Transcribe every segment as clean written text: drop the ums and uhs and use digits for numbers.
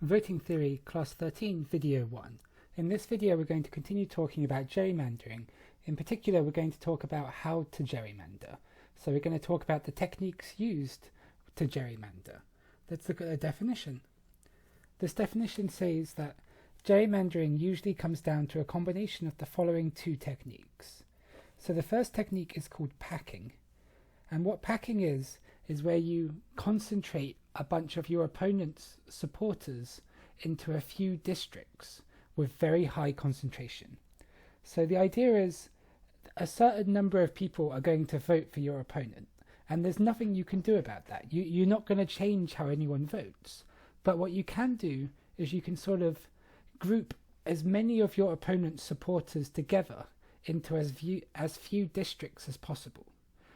Voting Theory Class 13 Video 1. In this video we're going to continue talking about gerrymandering. In particular we're going to talk about how to gerrymander. So we're going to talk about the techniques used to gerrymander. Let's look at a definition. This definition says that gerrymandering usually comes down to a combination of the following two techniques. So the first technique is called packing. And what packing is where you concentrate a bunch of your opponent's supporters into a few districts with very high concentration. So the idea is a certain number of people are going to vote for your opponent, and there's nothing you can do about that. You're not going to change how anyone votes, but what you can do is you can sort of group as many of your opponent's supporters together into as few districts as possible.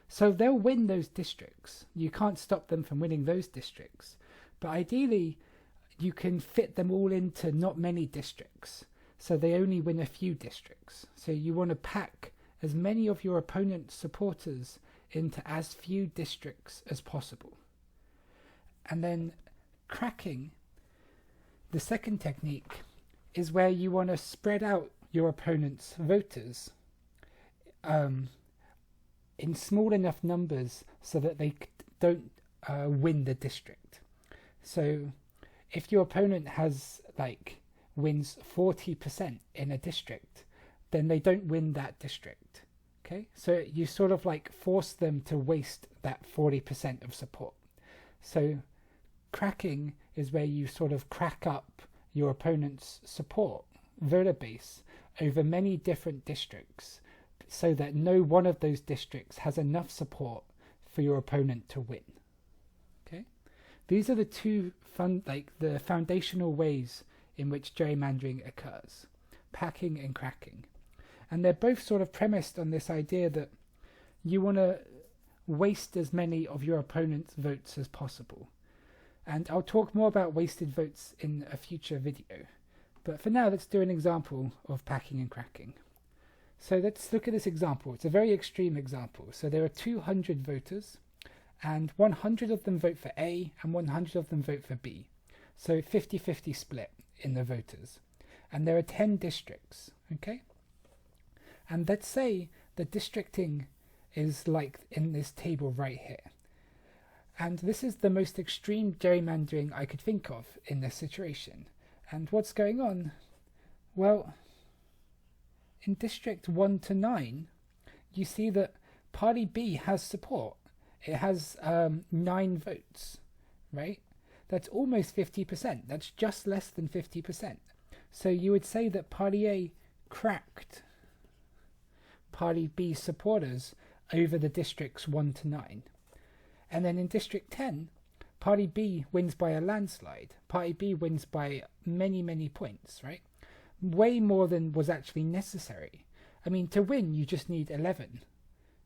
So they'll win those districts. You can't stop them from winning those districts. But ideally, you can fit them all into not many districts. So they only win a few districts. So you want to pack as many of your opponent's supporters into as few districts as possible. And then cracking, the second technique, is where you want to spread out your opponent's voters in small enough numbers so that they don't win the district. So if your opponent wins 40% in a district, then they don't win that district. Okay, so you sort of force them to waste that 40% of support. So cracking is where you sort of crack up your opponent's support voter base over many different districts, so that no one of those districts has enough support for your opponent to win. Okay, these are the two the foundational ways in which gerrymandering occurs: packing and cracking. And they're both sort of premised on this idea that you want to waste as many of your opponent's votes as possible. And I'll talk more about wasted votes in a future video. But for now, let's do an example of packing and cracking. So let's look at this example. It's a very extreme example. So there are 200 voters, and 100 of them vote for A and 100 of them vote for B. So 50-50 split in the voters. And there are 10 districts, okay? And let's say the districting is like in this table right here. And this is the most extreme gerrymandering I could think of in this situation. And what's going on? Well, in District 1 to 9, you see that Party B has support. It has 9 votes, right? That's almost 50%. That's just less than 50%. So you would say that Party A cracked Party B's supporters over the districts 1 to 9. And then in District 10, Party B wins by a landslide. Party B wins by many, many points, right? Way more than was actually necessary. I mean, to win, you just need 11,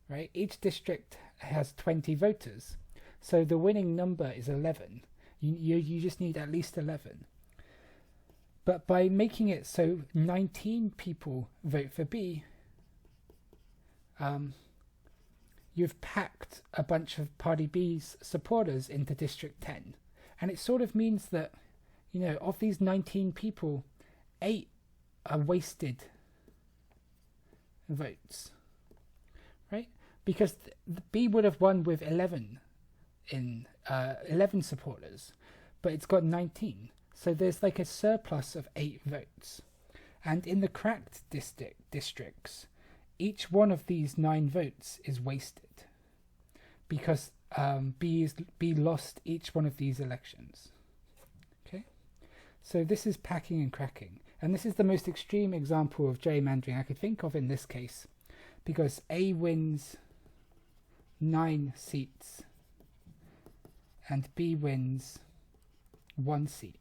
right? Each district has 20 voters, so the winning number is 11. You just need at least 11. But by making it so 19 people vote for B, you've packed a bunch of Party B's supporters into District 10. And it sort of means that, of these 19 people, 8 are wasted votes, right? Because the B would have won with 11 supporters, but it's got 19. So there's a surplus of 8 votes. And in the cracked districts, each one of these 9 votes is wasted because B lost each one of these elections. Okay, so this is packing and cracking, and this is the most extreme example of gerrymandering I could think of in this case, because A wins 9 seats and B wins 1 seat.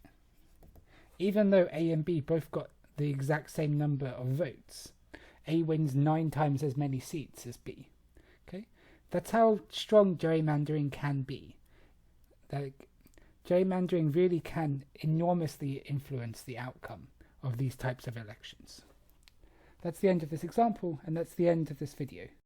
Even though A and B both got the exact same number of votes, A wins 9 times as many seats as B. Okay, that's how strong gerrymandering can be. Gerrymandering really can enormously influence the outcome of these types of elections. That's the end of this example, and that's the end of this video.